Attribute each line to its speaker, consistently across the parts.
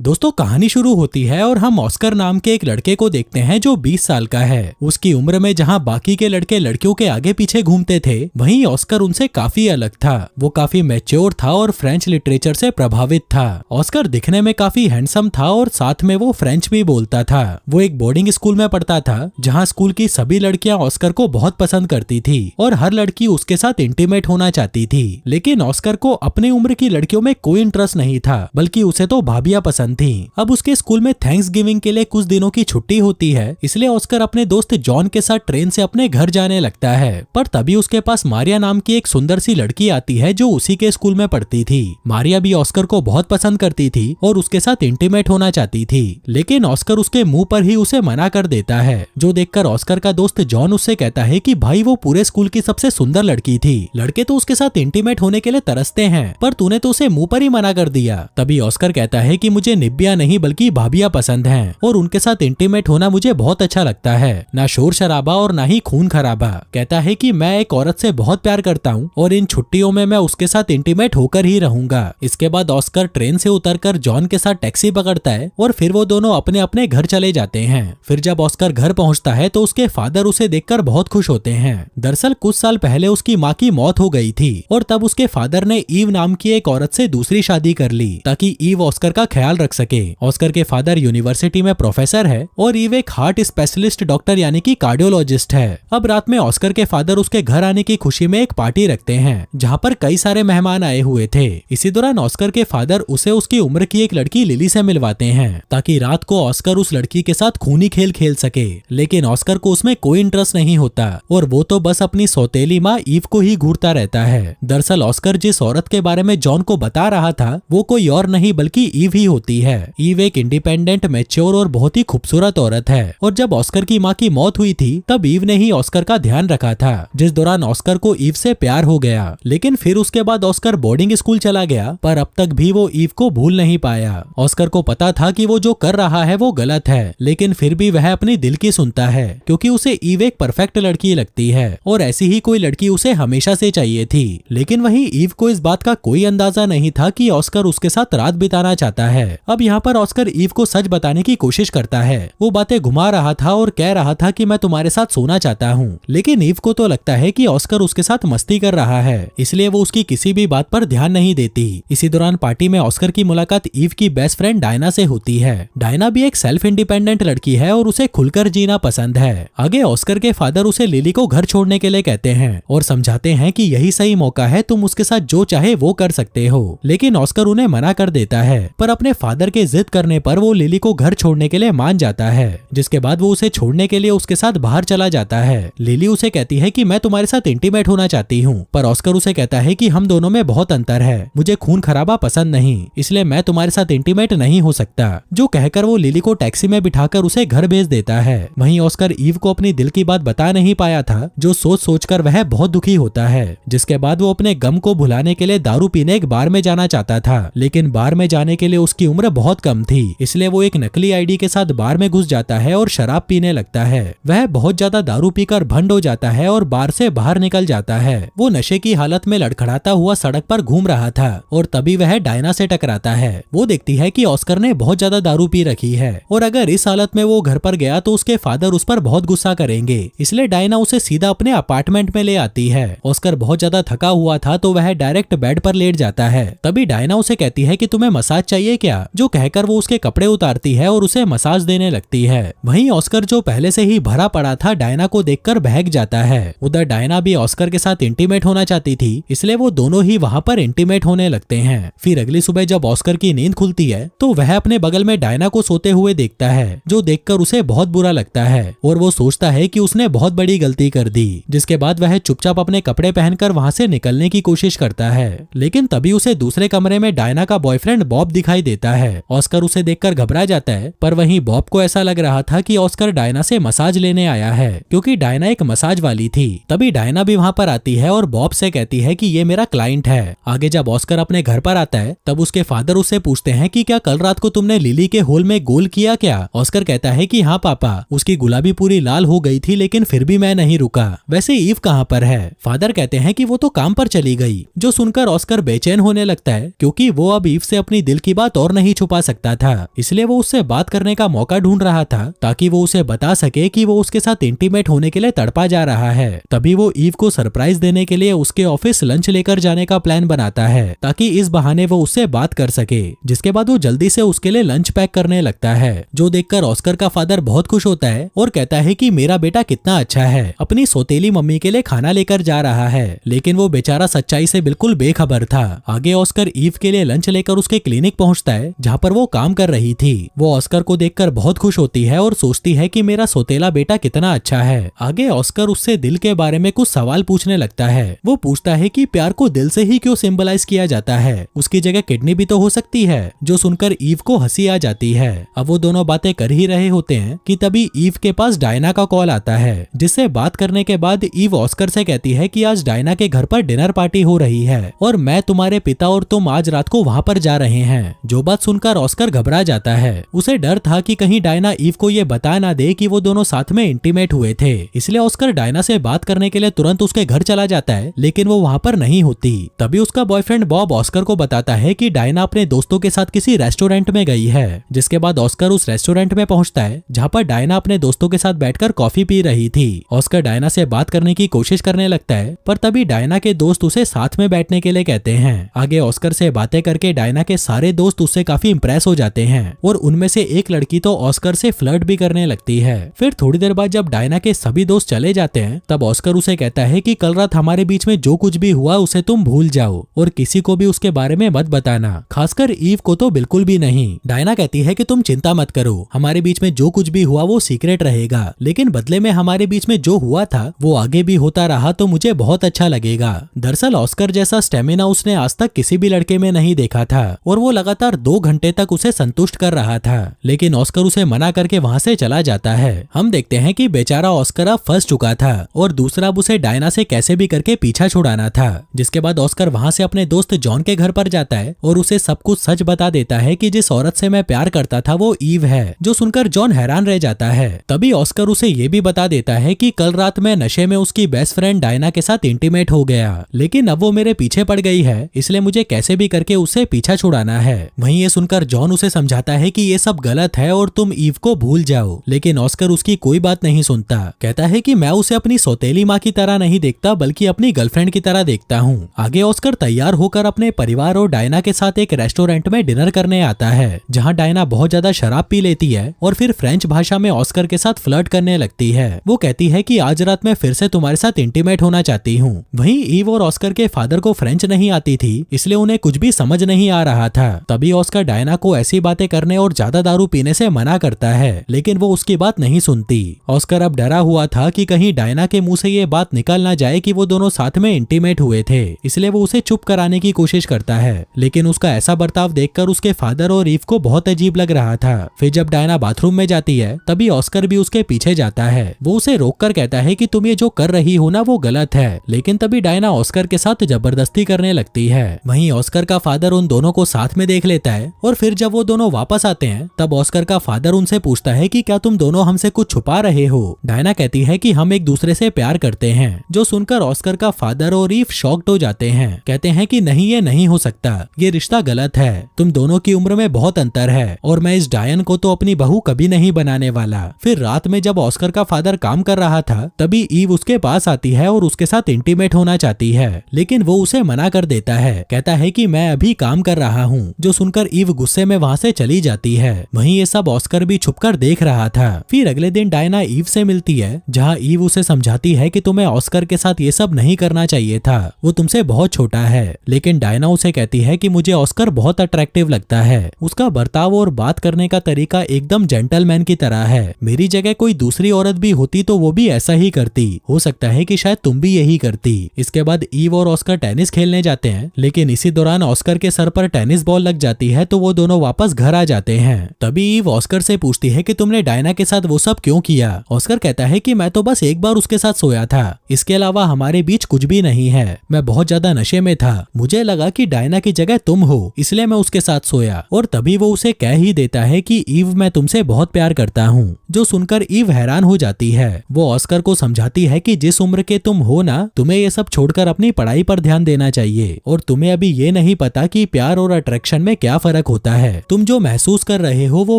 Speaker 1: दोस्तों कहानी शुरू होती है और हम ऑस्कर नाम के एक लड़के को देखते हैं जो 20 साल का है। उसकी उम्र में जहां बाकी के लड़के लड़कियों के आगे पीछे घूमते थे, वहीं ऑस्कर उनसे काफी अलग था। वो काफी मैच्योर था और फ्रेंच लिटरेचर से प्रभावित था। ऑस्कर दिखने में काफी हैंडसम था और साथ में वो फ्रेंच भी बोलता था। वो एक बोर्डिंग स्कूल में पढ़ता था जहाँ स्कूल की सभी लड़कियां ऑस्कर को बहुत पसंद करती थी और हर लड़की उसके साथ इंटीमेट होना चाहती थी। लेकिन ऑस्कर को अपनी उम्र की लड़कियों में कोई इंटरेस्ट नहीं था, बल्कि उसे तो भाभियां पसंद थी। अब उसके स्कूल में थैंक्स गिविंग के लिए कुछ दिनों की छुट्टी होती है, इसलिए ऑस्कर अपने दोस्त जॉन के साथ ट्रेन से अपने घर जाने लगता है। पर तभी उसके पास मारिया नाम की एक सुंदर सी लड़की आती है जो उसी के स्कूल में पढ़ती थी। मारिया भी ऑस्कर को बहुत पसंद करती थी और उसके साथ इंटीमेट होना चाहती थी, लेकिन ऑस्कर उसके मुंह पर ही उसे मना कर देता है। जो देखकर ऑस्कर का दोस्त जॉन उससे कहता है कि भाई वो पूरे स्कूल की सबसे सुंदर लड़की थी, लड़के तो उसके साथ इंटीमेट होने के लिए तरसते हैं, पर तूने तो उसे मुंह पर ही मना कर दिया। तभी ऑस्कर कहता है कि मुझे निब्बिया नहीं बल्कि भाभियां पसंद हैं और उनके साथ इंटीमेट होना मुझे बहुत अच्छा लगता है, ना शोर शराबा और ना ही खून खराबा। कहता है कि मैं एक औरत से बहुत प्यार करता हूँ और इन छुट्टियों में मैं उसके साथ इंटीमेट होकर ही रहूंगा। इसके बाद ऑस्कर ट्रेन से उतरकर जॉन के साथ टैक्सी पकड़ता है और फिर वो दोनों अपने अपने घर चले जाते हैं। फिर जब ऑस्कर घर पहुंचता है तो उसके फादर उसे देखकर बहुत खुश होते हैं। दरअसल कुछ साल पहले उसकी माँ की मौत हो गई थी और तब उसके फादर ने ईव नाम की एक औरत से दूसरी शादी कर ली ताकि ईव ऑस्कर का ख्याल रख सके। ऑस्कर के फादर यूनिवर्सिटी में प्रोफेसर है और ईव एक हार्ट स्पेशलिस्ट डॉक्टर यानी कि कार्डियोलॉजिस्ट है। अब रात में ऑस्कर के फादर उसके घर आने की खुशी में एक पार्टी रखते हैं जहाँ पर कई सारे मेहमान आए हुए थे। इसी दौरान ऑस्कर के फादर उसे उसकी उम्र की एक लड़की लिली से मिलवाते हैं ताकि रात को ऑस्कर उस लड़की के साथ खूनी खेल खेल सके। लेकिन ऑस्कर को उसमें कोई इंटरेस्ट नहीं होता और वो तो बस अपनी सौतेली माँ ईव को ही घूरता रहता है। दरअसल ऑस्कर जिस औरत के बारे में जॉन को बता रहा था वो कोई और नहीं बल्कि ईव ही होती है। ईव एक इंडिपेंडेंट, मैच्योर और बहुत ही खूबसूरत औरत है और जब ऑस्कर की माँ की मौत हुई थी तब ईव ने ही ऑस्कर का ध्यान रखा था, जिस दौरान ऑस्कर को ईव से प्यार हो गया। लेकिन फिर उसके बाद ऑस्कर बोर्डिंग स्कूल चला गया, पर अब तक भी वो ईव को भूल नहीं पाया। ऑस्कर को पता था कि वो जो कर रहा है वो गलत है, लेकिन फिर भी वह अपनी दिल की सुनता है क्योंकि उसे ईव एक परफेक्ट लड़की लगती है और ऐसी ही कोई लड़की उसे हमेशा से चाहिए थी। लेकिन वहीं ईव को इस बात का कोई अंदाजा नहीं था कि ऑस्कर उसके साथ रात बिताना चाहता है। अब यहाँ पर ऑस्कर ईव को सच बताने की कोशिश करता है। वो बातें घुमा रहा था और कह रहा था कि मैं तुम्हारे साथ सोना चाहता हूँ, लेकिन ईव को तो लगता है कि ऑस्कर उसके साथ मस्ती कर रहा है, इसलिए वो उसकी किसी भी बात पर ध्यान नहीं देती। इसी दौरान पार्टी में ऑस्कर की मुलाकात ईव की बेस्ट फ्रेंड डायना से होती है। डायना भी एक सेल्फ इंडिपेंडेंट लड़की है और उसे खुलकर जीना पसंद है। आगे ऑस्कर के फादर उसे लिली को घर छोड़ने के लिए कहते हैं और समझाते हैं कि यही सही मौका है, तुम उसके साथ जो चाहे वो कर सकते हो। लेकिन ऑस्कर उन्हें मना कर देता है, पर अपने फादर के जिद करने पर वो लिली को घर छोड़ने के लिए मान जाता है, जिसके बाद वो उसे छोड़ने के लिए उसके साथ बाहर चला जाता है। लिली उसे कहती है कि मैं तुम्हारे साथ इंटीमेट होना चाहती हूँ, पर ऑस्कर उसे कहता है कि हम दोनों में बहुत अंतर है, मुझे खून खराबा पसंद नहीं, इसलिए मैं तुम्हारे साथ इंटीमेट नहीं हो सकता। जो कहकर वो लिली को टैक्सी में बिठाकर उसे घर भेज देता है। वहीं ऑस्कर ईव को अपनी दिल की बात बता नहीं पाया था, जो सोच सोचकर वह बहुत दुखी होता है। जिसके बाद वो अपने गम को भुलाने के लिए दारू पीने एक बार में जाना चाहता था, लेकिन बार में जाने के लिए उसकी उम्र बहुत कम थी, इसलिए वो एक नकली आईडी के साथ बार में घुस जाता है और शराब पीने लगता है। वह बहुत ज्यादा दारू पीकर भंड हो जाता है और बार से बाहर निकल जाता है। वो नशे की हालत में लड़खड़ाता हुआ सड़क पर घूम रहा था और तभी वह डायना से टकराता है। वो देखती है कि ऑस्कर ने बहुत ज्यादा दारू पी रखी है और अगर इस हालत में वो घर पर गया तो उसके फादर उस पर बहुत गुस्सा करेंगे, इसलिए डायना उसे सीधा अपने अपार्टमेंट में ले आती है। ऑस्कर बहुत ज्यादा थका हुआ था तो वह डायरेक्ट बेड पर लेट जाता है। तभी डायना उसे कहती है कि तुम्हें मसाज चाहिए क्या, जो कहकर वो उसके कपड़े उतारती है और उसे मसाज देने लगती है। वहीं ऑस्कर जो पहले से ही भरा पड़ा था डायना को देखकर बहक जाता है। उधर डायना भी ऑस्कर के साथ इंटीमेट होना चाहती थी, इसलिए वो दोनों ही वहाँ पर इंटीमेट होने लगते हैं। फिर अगली सुबह जब ऑस्कर की नींद खुलती है तो वह अपने बगल में डायना को सोते हुए देखता है, जो देखकर उसे बहुत बुरा लगता है और वो सोचता है कि उसने बहुत बड़ी गलती कर दी। जिसके बाद वह चुपचाप अपने कपड़े पहनकर वहाँ से निकलने की कोशिश करता है, लेकिन तभी उसे दूसरे कमरे में डायना का बॉयफ्रेंड बॉब दिखाई देता है। ऑस्कर उसे देखकर घबरा जाता है, पर वहीं बॉब को ऐसा लग रहा था कि ऑस्कर डायना से मसाज लेने आया है, क्योंकि डायना एक मसाज वाली थी। तभी डायना भी वहाँ पर आती है और बॉब से कहती है कि ये मेरा क्लाइंट है। आगे जब ऑस्कर अपने घर पर आता है तब उसके फादर उससे पूछते हैं कि क्या कल रात को तुमने लिली के होल में गोल किया क्या। ऑस्कर कहता है कि हाँ पापा, उसकी गुलाबी पूरी लाल हो गई थी, लेकिन फिर भी मैं नहीं रुका। वैसे ईव कहाँ पर है। फादर कहते हैं कि वो तो काम पर चली गई, जो सुनकर ऑस्कर बेचैन होने लगता है, क्योंकि वो अब ईव से अपनी दिल की बात और नहीं नहीं छुपा सकता था, इसलिए वो उससे बात करने का मौका ढूंढ रहा था ताकि वो उसे बता सके कि वो उसके साथ इंटीमेट होने के लिए तड़पा जा रहा है। तभी वो ईव को सरप्राइज देने के लिए उसके ऑफिस लंच लेकर जाने का प्लान बनाता है ताकि इस बहाने वो उससे बात कर सके। जिसके बाद वो जल्दी से उसके लिए लंच पैक करने लगता है, जो देखकर ऑस्कर का फादर बहुत खुश होता है और कहता है कि मेरा बेटा कितना अच्छा है, अपनी सौतेली मम्मी के लिए खाना लेकर जा रहा है। लेकिन वो बेचारा सच्चाई से बिल्कुल बेखबर था। आगे ऑस्कर ईव के लिए लंच लेकर उसके क्लिनिक पहुंचता है जहाँ पर वो काम कर रही थी। वो ऑस्कर को देखकर बहुत खुश होती है और सोचती है कि मेरा सौतेला बेटा कितना अच्छा है। आगे ऑस्कर उससे दिल के बारे में कुछ सवाल पूछने लगता है। वो पूछता है कि प्यार को दिल से ही क्यों सिंबलाइज किया जाता है, उसकी जगह किडनी भी तो हो सकती है, जो सुनकर ईव को हंसी आ जाती है। अब वो दोनों बातें कर ही रहे होते हैं कि तभी ईव के पास डायना का कॉल आता है, जिससे बात करने के बाद ईव ऑस्कर से कहती है कि आज डायना के घर पर डिनर पार्टी हो रही है और मैं तुम्हारे पिता और तुम आज रात को वहाँ पर जा रहे हैं। जो बात सुनकर ऑस्कर घबरा जाता है। उसे डर था कि कहीं डायना ईव को ये बता ना दे कि वो दोनों साथ में इंटीमेट हुए थे, इसलिए ऑस्कर डायना से बात करने के लिए तुरंत उसके घर चला जाता है, लेकिन वो वहाँ पर नहीं होती। तभी उसका बॉयफ्रेंड बॉब ऑस्कर को बताता है कि डायना अपने दोस्तों के साथ किसी रेस्टोरेंट में गई है। जिसके बाद ऑस्कर उस रेस्टोरेंट में पहुंचता है जहाँ पर डायना अपने दोस्तों के साथ बैठकर कॉफी पी रही थी। ऑस्कर डायना से बात करने की कोशिश करने लगता है, पर तभी डायना के दोस्त उसे साथ में बैठने के लिए कहते हैं। आगे ऑस्कर से बातें करके डायना के सारे दोस्त उससे काफी इंप्रेस हो जाते हैं और उनमें से एक लड़की तो ऑस्कर से फ्लर्ट भी करने लगती है। फिर थोड़ी देर बाद जब डायना के सभी दोस्त चले जाते हैं तब ऑस्कर उसे कहता है कि कल रात हमारे बीच में जो कुछ भी हुआ उसे तुम भूल जाओ और किसी को भी उसके बारे में मत बताना, खासकर ईव को तो बिल्कुल भी नहीं। डायना कहती है कि तुम चिंता मत करो, हमारे बीच में जो कुछ भी हुआ वो सीक्रेट रहेगा, लेकिन बदले में हमारे बीच में जो हुआ था वो आगे भी होता रहा तो मुझे बहुत अच्छा लगेगा। दरअसल ऑस्कर जैसा स्टेमिना उसने आज तक किसी भी लड़के में नहीं देखा था और वो लगातार 2 घंटे तक उसे संतुष्ट कर रहा था, लेकिन ऑस्कर उसे मना करके वहाँ से चला जाता है। हम देखते हैं कि बेचारा ऑस्कर अब फंस चुका था और दूसरा अब उसे डायना से कैसे भी करके पीछा छुड़ाना था। जिसके बाद ऑस्कर वहाँ से अपने दोस्त जॉन के घर पर जाता है और उसे सब कुछ सच बता देता है कि जिस औरत से मैं प्यार करता था वो ईव है, जो सुनकर जॉन हैरान रह जाता है। तभी ऑस्कर उसे ये भी बता देता है कि कल रात में नशे में उसकी बेस्ट फ्रेंड डायना के साथ इंटीमेट हो गया, लेकिन अब वो मेरे पीछे पड़ गई है, इसलिए मुझे कैसे भी करके उससे पीछा छुड़ाना है। वहीं ये सुनकर जॉन उसे समझाता है कि ये सब गलत है और तुम ईव को भूल जाओ, लेकिन ऑस्कर उसकी कोई बात नहीं सुनता। कहता है कि मैं उसे अपनी सौतेली माँ की तरह नहीं देखता बल्कि अपनी गर्लफ्रेंड की तरह देखता हूँ। आगे ऑस्कर तैयार होकर अपने परिवार और डायना के साथ एक रेस्टोरेंट में डिनर करने आता है, जहाँ डायना बहुत ज्यादा शराब पी लेती है और फिर फ्रेंच भाषा में ऑस्कर के साथ फ्लर्ट करने लगती है। वो कहती है कि आज रात मैं फिर से तुम्हारे साथ इंटीमेट होना चाहती हूँ। वहीं ईव और ऑस्कर के फादर को फ्रेंच नहीं आती थी, इसलिए उन्हें कुछ भी समझ नहीं आ रहा था। तभी ऑस्कर डायना को ऐसी बातें करने और ज्यादा दारू पीने से मना करता है, लेकिन वो उसकी बात नहीं सुनती। ऑस्कर अब डरा हुआ था कि कहीं डायना के मुंह से ये बात निकल ना जाए कि वो दोनों साथ में इंटीमेट हुए थे, इसलिए वो उसे चुप कराने की कोशिश करता है, लेकिन उसका ऐसा बर्ताव देखकर उसके फादर और ईव को बहुत अजीब लग रहा था। फिर जब डायना बाथरूम में जाती है तभी ऑस्कर भी उसके पीछे जाता है। वो उसे रोककर कहता है कि तुम ये जो कर रही हो ना वो गलत है, लेकिन तभी डायना ऑस्कर के साथ जबरदस्ती करने लगती है। वहीं ऑस्कर का फादर उन दोनों को साथ में देख लेता है और फिर जब वो दोनों वापस आते हैं तब ऑस्कर का फादर उनसे पूछता है कि क्या तुम दोनों हमसे कुछ छुपा रहे हो। डायना कहती है कि हम एक दूसरे से प्यार करते हैं, जो सुनकर ऑस्कर का फादर और ईव शॉक्ड हो जाते हैं। कहते हैं कि नहीं, ये नहीं हो सकता, ये रिश्ता गलत है, तुम दोनों की उम्र में बहुत अंतर है और मैं इस डायन को तो अपनी बहू कभी नहीं बनाने वाला। फिर रात में जब ऑस्कर का फादर काम कर रहा था तभी ईव उसके पास आती है और उसके साथ इंटीमेट होना चाहती है, लेकिन वो उसे मना कर देता है। कहता है कि मैं अभी काम कर रहा हूँ, जो सुनकर ईव गुस्से में वहाँ से चली जाती है। वहीं ये सब ऑस्कर भी छुपकर देख रहा था। फिर अगले दिन डायना ईव से मिलती है, जहाँ ईव उसे समझाती है कि तुम्हें ऑस्कर के साथ ये सब नहीं करना चाहिए था, वो तुमसे बहुत छोटा है। लेकिन डायना उसे कहती है कि मुझे ऑस्कर बहुत अट्रैक्टिव लगता है, उसका बर्ताव और बात करने का तरीका एकदम जेंटलमैन की तरह है। मेरी जगह कोई दूसरी औरत भी होती तो वो भी ऐसा ही करती, हो सकता है कि शायद तुम भी यही करती। इसके बाद ईव और ऑस्कर टेनिस खेलने जाते हैं, लेकिन इसी दौरान ऑस्कर के सर पर टेनिस बॉल लग जाती है तो वो दोनों वापस घर आ जाते हैं। तभी ईव ऑस्कर से पूछती है कि तुमने डायना के साथ वो सब क्यों किया। ऑस्कर कहता है कि मैं तो बस एक बार उसके साथ सोया था, इसके अलावा हमारे बीच कुछ भी नहीं है, मैं बहुत ज्यादा नशे में था, मुझे लगा कि डायना की जगह तुम हो इसलिए मैं उसके साथ सोया। और तभी वो उसे कह ही देता है कि ईव मैं तुमसे बहुत प्यार करता हूँ, जो सुनकर ईव हैरान हो जाती है। वो ऑस्कर को समझाती है कि जिस उम्र के तुम हो ना, तुम्हें ये सब छोड़कर अपनी पढ़ाई पर ध्यान देना चाहिए और तुम्हें अभी ये नहीं पता कि प्यार और अट्रैक्शन में क्या फर्क फर्क होता है। तुम जो महसूस कर रहे हो वो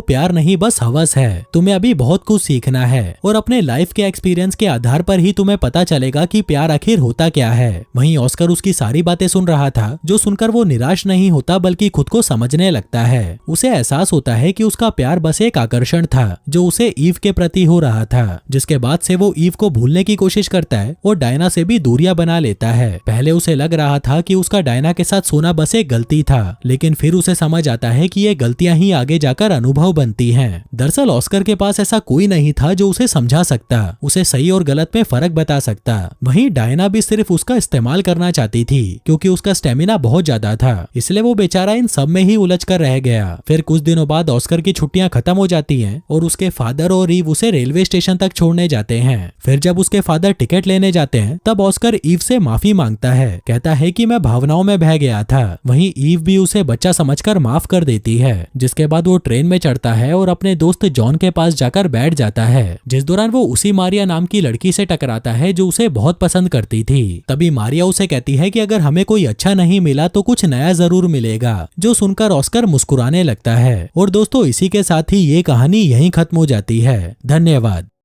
Speaker 1: प्यार नहीं, बस हवस है। तुम्हें अभी बहुत कुछ सीखना है और अपने लाइफ के एक्सपीरियंस के आधार पर ही तुम्हें पता चलेगा कि प्यार आखिर होता क्या है। वहीं ऑस्कर उसकी सारी बातें सुन रहा था, जो सुनकर वो निराश नहीं होता बल्कि खुद को समझने लगता है। उसे एहसास होता है कि उसका प्यार बस एक आकर्षण था जो उसे ईव के प्रति हो रहा था, जिसके बाद से वो ईव को भूलने की कोशिश करता है और डायना से भी दूरियां बना लेता है। पहले उसे लग रहा था कि उसका डायना के साथ सोना बस एक गलती था, लेकिन फिर उसे समझ आता है कि ये गलतियां ही आगे जाकर अनुभव बनती हैं। दरअसल ऑस्कर के पास ऐसा कोई नहीं था जो उसे समझा सकता, उसे सही और गलत में फर्क बता सकता। वहीं डायना भी सिर्फ उसका इस्तेमाल करना चाहती थी, क्योंकि उसका स्टेमिना बहुत ज्यादा था, इसलिए वो बेचारा इन सब में ही उलझ कर रह गया। फिर कुछ दिनों बाद ऑस्कर की छुट्टियां खत्म हो जाती हैं और उसके फादर और ईव उसे रेलवे स्टेशन तक छोड़ने जाते हैं। फिर जब उसके फादर टिकट लेने जाते हैं तब ऑस्कर ईव से माफी मांगता है, कहता है कि मैं भावनाओं में बह गया था। वहीं ईव भी उसे बच्चा समझकर माफ कर देती है, जिसके बाद वो ट्रेन में चढ़ता है और अपने दोस्त जॉन के पास जाकर बैठ जाता है, जिस दौरान वो उसी मारिया नाम की लड़की से टकराता है जो उसे बहुत पसंद करती थी। तभी मारिया उसे कहती है कि अगर हमें कोई अच्छा नहीं मिला तो कुछ नया जरूर मिलेगा, जो सुनकर ऑस्कर मुस्कुराने लगता है। और दोस्तों, इसी के साथ ही ये कहानी यहीं खत्म हो जाती है। धन्यवाद।